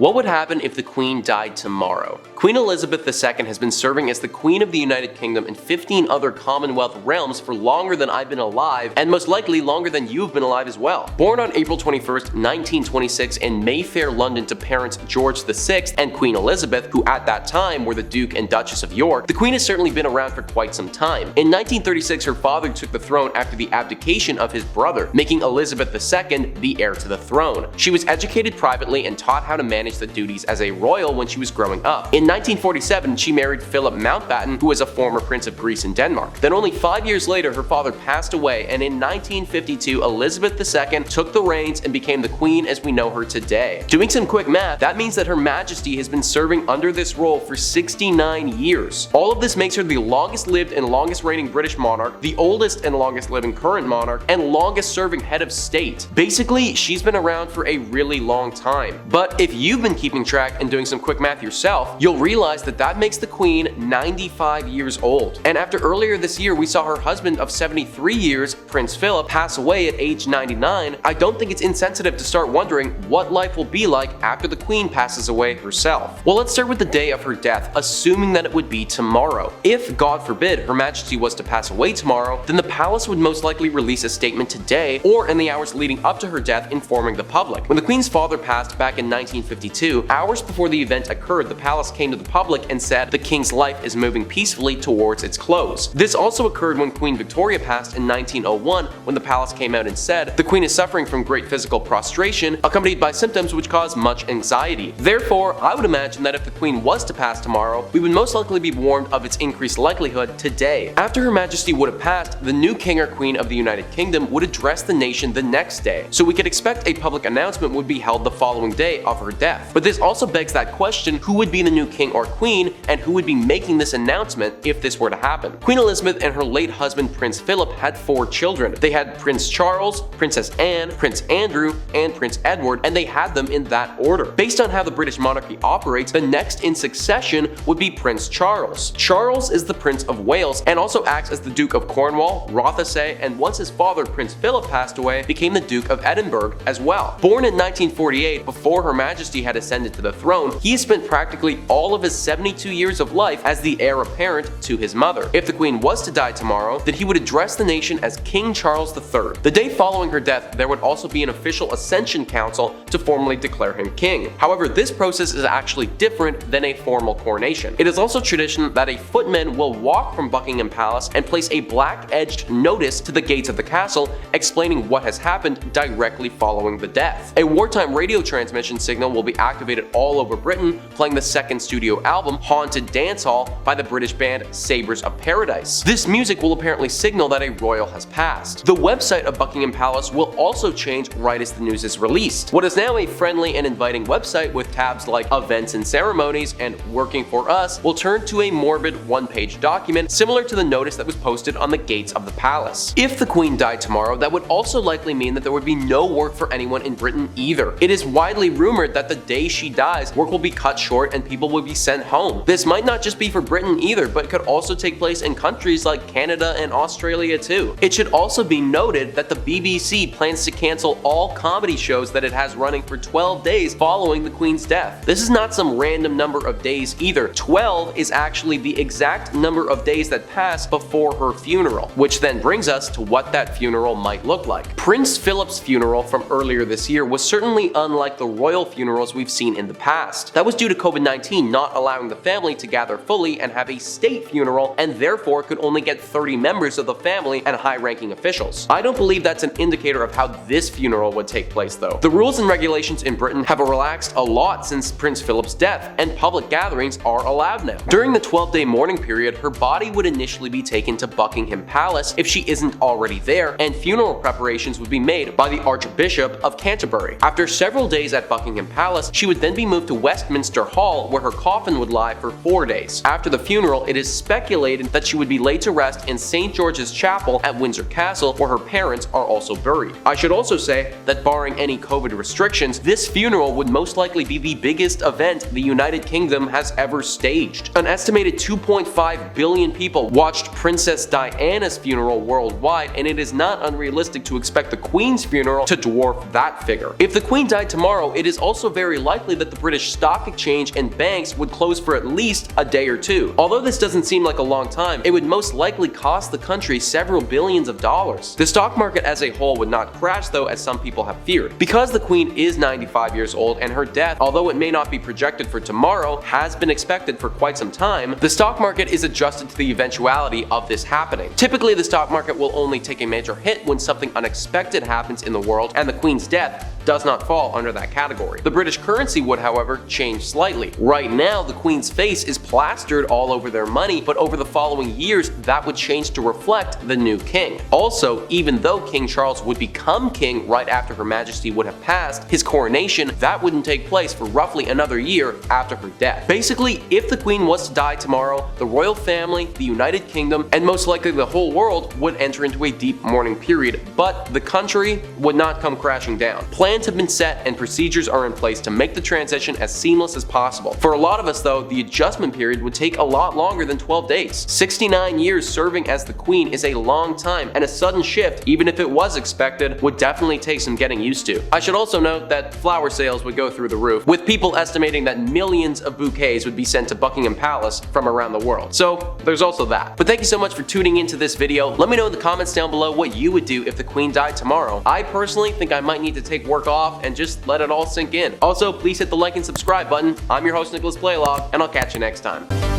What would happen if the Queen died tomorrow? Queen Elizabeth II has been serving as the Queen of the United Kingdom and 15 other Commonwealth realms for longer than I've been alive, and most likely longer than you've been alive as well. Born on April 21st, 1926 in Mayfair, London to parents George VI and Queen Elizabeth, who at that time were the Duke and Duchess of York, the Queen has certainly been around for quite some time. In 1936, her father took the throne after the abdication of his brother, making Elizabeth II the heir to the throne. She was educated privately and taught how to manage the duties as a royal when she was growing up. In 1947, she married Philip Mountbatten, who was a former Prince of Greece and Denmark. Then only 5 years later, her father passed away, and in 1952, Elizabeth II took the reins and became the Queen as we know her today. Doing some quick math, that means that Her Majesty has been serving under this role for 69 years. All of this makes her the longest lived and longest reigning British monarch, the oldest and longest living current monarch, and longest serving head of state. Basically, she's been around for a really long time. But if you've been keeping track and doing some quick math yourself, you'll realize that that makes the Queen 95 years old. And after earlier this year we saw her husband of 73 years, Prince Philip, pass away at age 99, I don't think it's insensitive to start wondering what life will be like after the Queen passes away herself. Well, let's start with the day of her death, assuming that it would be tomorrow. If, God forbid, Her Majesty was to pass away tomorrow, then the palace would most likely release a statement today or in the hours leading up to her death informing the public. When the Queen's father passed back in 1952, hours before the event occurred, the palace came to the public and said the King's life is moving peacefully towards its close. This also occurred when Queen Victoria passed in 1901, when the palace came out and said the Queen is suffering from great physical prostration accompanied by symptoms which cause much anxiety. Therefore, I would imagine that if the Queen was to pass tomorrow, we would most likely be warned of its increased likelihood today. After Her Majesty would have passed, the new King or Queen of the United Kingdom would address the nation the next day, so we could expect a public announcement would be held the following day of her death. But this also begs that question, who would be the new King or Queen, and who would be making this announcement if this were to happen? Queen Elizabeth and her late husband Prince Philip had 4 children. They had Prince Charles, Princess Anne, Prince Andrew, and Prince Edward, and they had them in that order. Based on how the British monarchy operates, the next in succession would be Prince Charles. Charles is the Prince of Wales and also acts as the Duke of Cornwall, Rothesay, and once his father Prince Philip passed away, became the Duke of Edinburgh as well. Born in 1948, before Her Majesty had ascended to the throne, he spent practically all of his 72 years of life as the heir apparent to his mother. If the Queen was to die tomorrow, then he would address the nation as King Charles III. The day following her death, there would also be an official Ascension Council to formally declare him king. However, this process is actually different than a formal coronation. It is also tradition that a footman will walk from Buckingham Palace and place a black-edged notice to the gates of the castle explaining what has happened directly following the death. A wartime radio transmission signal will be activated all over Britain, playing the second studio album Haunted Dance Hall by the British band Sabres of Paradise. This music will apparently signal that a royal has passed. The website of Buckingham Palace will also change right as the news is released. What is now a friendly and inviting website with tabs like events and ceremonies and working for us will turn to a morbid one-page document similar to the notice that was posted on the gates of the palace. If the Queen died tomorrow, that would also likely mean that there would be no work for anyone in Britain either. It is widely rumored that the day she dies, work will be cut short and people will be sent home. This might not just be for Britain either, but could also take place in countries like Canada and Australia too. It should also be noted that the BBC plans to cancel all comedy shows that it has running for 12 days following the Queen's death. This is not some random number of days either. 12 is actually the exact number of days that pass before her funeral, which then brings us to what that funeral might look like. Prince Philip's funeral from earlier this year was certainly unlike the royal funerals we've seen in the past. That was due to COVID-19 not allowing the family to gather fully and have a state funeral, and therefore could only get 30 members of the family and high-ranking officials. I don't believe that's an indicator of how this funeral would take place though. The rules and regulations in Britain have relaxed a lot since Prince Philip's death, and public gatherings are allowed now. During the 12-day mourning period, her body would initially be taken to Buckingham Palace if she isn't already there, and funeral preparations would be made by the Archbishop of Canterbury. After several days at Buckingham Palace, she would then be moved to Westminster Hall, where her coffin would lie for 4 days. After the funeral, it is speculated that she would be laid to rest in St. George's Chapel at Windsor Castle, where her parents are also buried. I should also say that barring any COVID restrictions, this funeral would most likely be the biggest event the United Kingdom has ever staged. An estimated 2.5 billion people watched Princess Diana's funeral worldwide, and it is not unrealistic to expect the Queen's funeral to dwarf that figure. If the Queen died tomorrow, it is also very very likely that the British Stock Exchange and banks would close for at least a day or two. Although this doesn't seem like a long time, it would most likely cost the country several billions of dollars. The stock market as a whole would not crash though, as some people have feared. Because the Queen is 95 years old and her death, although it may not be projected for tomorrow, has been expected for quite some time, the stock market is adjusted to the eventuality of this happening. Typically, the stock market will only take a major hit when something unexpected happens in the world, and the Queen's death does not fall under that category. The British currency would, however, change slightly. Right now, the Queen's face is plastered all over their money, but over the following years, that would change to reflect the new king. Also, even though King Charles would become king right after Her Majesty would have passed, his coronation, that wouldn't take place for roughly another year after her death. Basically, if the Queen was to die tomorrow, the royal family, the United Kingdom, and most likely the whole world would enter into a deep mourning period, but the country would not come crashing down. Plans have been set and procedures are in place to make the transition as seamless as possible. For a lot of us though, the adjustment period would take a lot longer than 12 days. 69 years serving as the Queen is a long time, and a sudden shift, even if it was expected, would definitely take some getting used to. I should also note that flower sales would go through the roof, with people estimating that millions of bouquets would be sent to Buckingham Palace from around the world. So there's also that. But thank you so much for tuning into this video. Let me know in the comments down below what you would do if the Queen died tomorrow. I personally think I might need to take work off and just let it all sink in. Also, please hit the like and subscribe button. I'm your host, Nicholas Playlog, and I'll catch you next time.